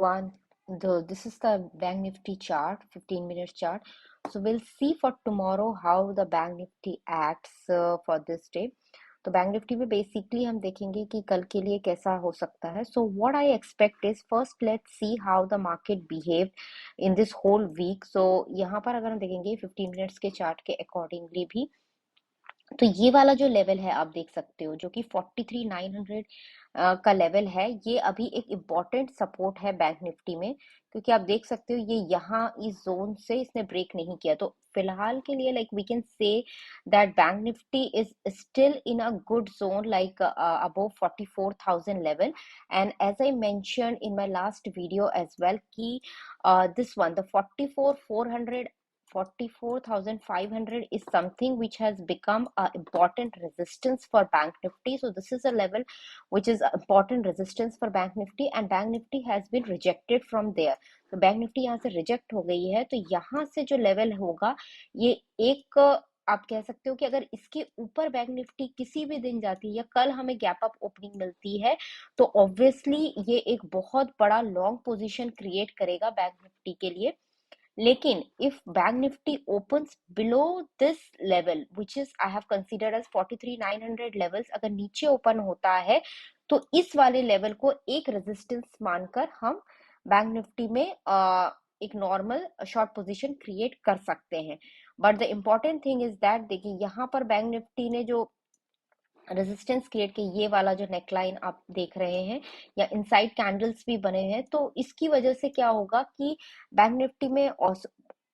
One, this is the Bank Nifty chart, 15-minute chart. So we'll see for tomorrow how the Bank Nifty acts for this day. तो bank Nifty में basically हम देखेंगे कि कल के लिए कैसा हो सकता है. So what I expect is first let's see how the market behave in this whole week. So यहाँ पर अगर हम देखेंगे 15 मिनट्स के चार्ट के अकॉर्डिंगली भी, तो ये वाला जो लेवल है आप देख सकते हो जो कि 43,900 का लेवल है, ये अभी एक इम्पॉर्टेंट सपोर्ट है बैंक निफ्टी में, क्योंकि आप देख सकते हो ये यहाँ इस जोन से इसने ब्रेक नहीं किया. तो फिलहाल के लिए like we can say that bank Nifty is still in a good zone like above 44,000 level. And as I mention in my last video as well कि this one the 44,500 is something which has become an important resistance for Bank Nifty. So this is a level which is an important resistance for Bank Nifty, and Bank Nifty has been rejected from there. तो bank Nifty यहाँ से reject हो गई है, तो यहाँ से जो लेवल होगा ये एक आप कह सकते हो कि अगर इसके ऊपर बैंक निफ्टी किसी भी दिन जाती है या कल हमें गैप अप ओपनिंग मिलती है, तो ऑब्वियसली ये एक बहुत बड़ा लॉन्ग पोजीशन क्रिएट करेगा बैंक निफ्टी के लिए. लेकिन if bank nifty opens below this level which is I have considered as 43,900 levels, अगर नीचे ओपन होता है तो इस वाले लेवल को एक रेजिस्टेंस मानकर हम बैंक निफ्टी में एक नॉर्मल शॉर्ट पोजीशन क्रिएट कर सकते हैं. But the important thing is that देखिए यहाँ पर बैंक निफ्टी ने जो रेजिस्टेंस क्रिएट की, ये वाला जो नेकलाइन आप देख रहे हैं या इनसाइड कैंडल्स भी बने हैं, तो इसकी वजह से क्या होगा कि बैंक निफ्टी में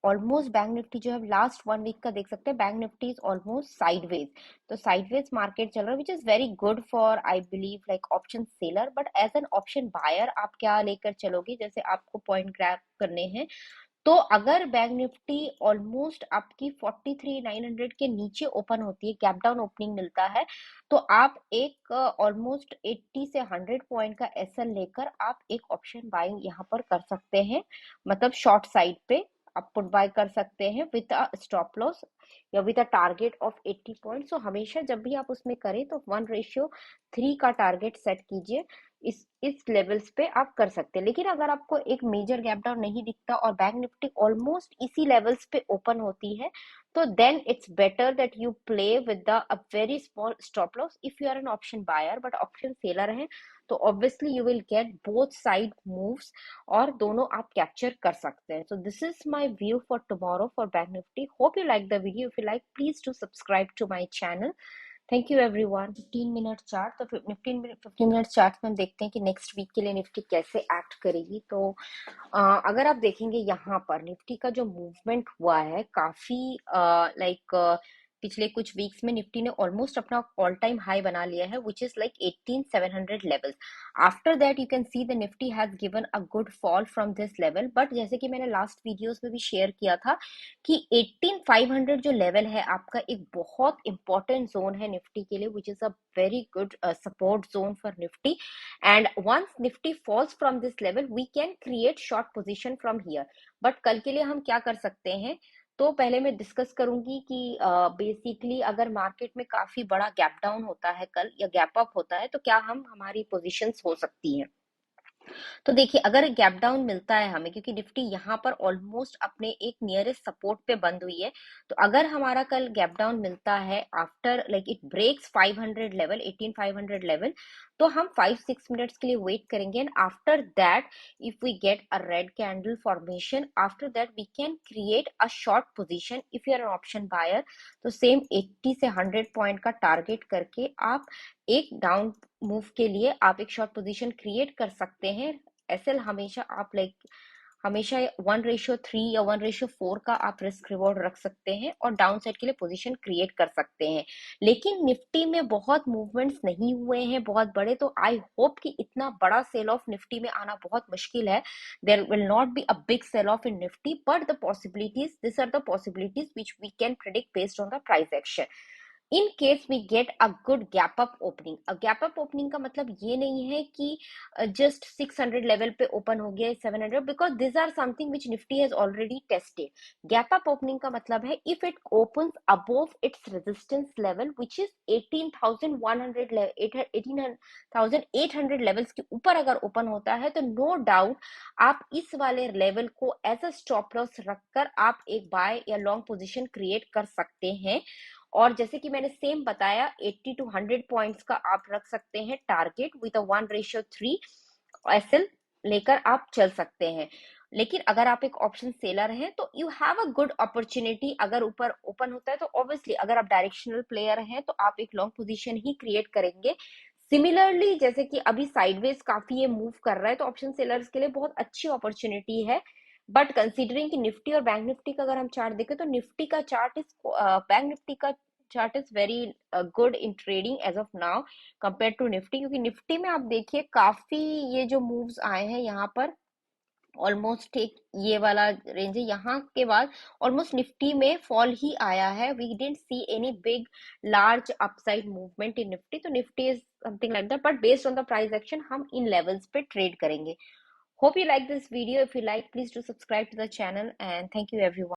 ऑलमोस्ट बैंक निफ्टी जो है लास्ट 1 वीक का देख सकते हैं, bank Nifty is almost sideways. तो साइडवेज मार्केट चल रहा है which is very good for I believe like option seller. But as an option buyer आप क्या लेकर चलोगे, जैसे आपको पॉइंट ग्रैब करने हैं. तो अगर बैंक निफ्टी ऑलमोस्ट आपकी 43,900 के नीचे ओपन होती है, गैप डाउन ओपनिंग मिलता है, तो आप एक ऑलमोस्ट 80 से 100 पॉइंट का एसएल लेकर आप एक ऑप्शन बाइंग यहाँ पर कर सकते हैं. मतलब शॉर्ट साइड पे आप पुट बाय कर सकते हैं विद अ स्टॉप लॉस या with a target of 80 point. So हमेशा जब भी आप उसमें करें तो 1:3 का टारगेट सेट कीजिए. इस लेवल्स पे आप कर सकते हैं. लेकिन अगर आपको एक मेजर गैप डाउन नहीं दिखता और बैंक निफ्टी ऑलमोस्ट इसी लेवल्स पे ओपन होती है, तो then it's better that you play with the a very small stop loss if you are an option buyer. But option seller है तो obviously you will get both side moves और दोनों आप capture कर सकते हैं. So this is my view for tomorrow for bank Nifty. Hope you like the video. If you like please do subscribe to my channel. Thank you everyone. 15 minute chart. तो 15 minute chart में हम देखते हैं कि next week के लिए Nifty कैसे act करेगी. तो अगर आप देखेंगे यहाँ पर निफ्टी का जो मूवमेंट हुआ है काफी लाइक पिछले कुछ वीक्स में निफ्टी ने ऑलमोस्ट अपना ऑल टाइम हाई बना लिया है which is like 18,700 levels. After that you can see the Nifty has given a good fall from this level. But जैसे कि मैंने लास्ट वीडियोस में भी शेयर किया था कि 18,500 जो लेवल है आपका एक बहुत इंपॉर्टेंट जोन है निफ्टी के लिए which is a very good support zone for Nifty. and once nifty falls from this level we can create short position from here. but कल के लिए हम क्या कर सकते हैं, तो पहले मैं डिस्कस करूंगी कि बेसिकली अगर मार्केट में काफी बड़ा गैप डाउन होता है कल या गैप अप होता है तो क्या हमारी पोजीशंस हो सकती हैं. तो देखिए अगर गैप डाउन मिलता है हमें, क्योंकि निफ्टी यहाँ पर ऑलमोस्ट अपने एक नियरेस्ट सपोर्ट पे बंद हुई है, तो अगर हमारा कल गैप डाउन मिलता है after like it breaks 500 level 18,500 level, तो हम 5-6 मिनट्स के लिए वेट करेंगे. And after that if we get a red candle formation, after that we can create a short position if you are an option buyer. तो same 80 से 100 point का target करके आप एक डाउन मूव के लिए आप एक शॉर्ट पोजीशन क्रिएट कर सकते हैं. एसएल हमेशा आप लाइक हमेशा 1:3 या 1:4 का आप रिस्क रिवॉर्ड रख सकते हैं और डाउन साइड के लिए पोजीशन क्रिएट कर सकते हैं. लेकिन निफ्टी में बहुत मूवमेंट्स नहीं हुए हैं बहुत बड़े, तो आई होप कि इतना बड़ा सेल ऑफ निफ्टी में आना बहुत मुश्किल है. There will not be a big sell off in Nifty, but the possibilities, this are the possibilities which we can predict based on the price action. In case we get a good gap up opening. A gap up opening का मतलब ये नहीं है कि just 600 level पे open हो गया 700, because this are something which Nifty has already tested. Gap up opening का मतलब है if it opens above its resistance level which is 18,100 18,800 levels के ऊपर अगर ओपन होता है तो नो डाउट आप इस वाले लेवल को एज अ स्टॉप लॉस रखकर आप एक बाय या लॉन्ग पोजीशन क्रिएट कर सकते हैं। और जैसे कि मैंने सेम बताया 80 to 100 पॉइंट्स का आप रख सकते हैं टारगेट विद अ 1:3 एसएल लेकर आप चल सकते हैं। लेकिन अगर आप एक ऑप्शन सेलर हैं तो you have a good opportunity. अगर ऊपर ओपन होता है तो ऑब्वियसली अगर आप डायरेक्शनल प्लेयर हैं तो आप एक लॉन्ग पोजीशन ही क्रिएट करेंगे। सिमिलरली जैसे कि अभी साइडवेज काफी ये मूव कर रहा है तो ऑप्शन सेलर्स के लिए बहुत अच्छी अपॉर्चुनिटी है। बट कंसीडरिंग कि निफ्टी और बैंक निफ्टी का अगर हम चार्ट देखें तो निफ्टी का चार्ट इज बैंक निफ्टी का chart is very good in trading as of now compare to Nifty, क्योंकि निफ्टी में आप देखिए काफी ये जो मूव्स आए हैं यहाँ पर ऑलमोस्ट एक ये वाला रेंज है, यहाँ के बाद ऑलमोस्ट निफ्टी में फॉल ही आया है। We didn't see any big large upside movement in Nifty, तो Nifty is something like that, but based on the price action हम इन लेवल्स पे ट्रेड करेंगे। Hope you like this video. If you like, please do subscribe to the channel, and thank you everyone.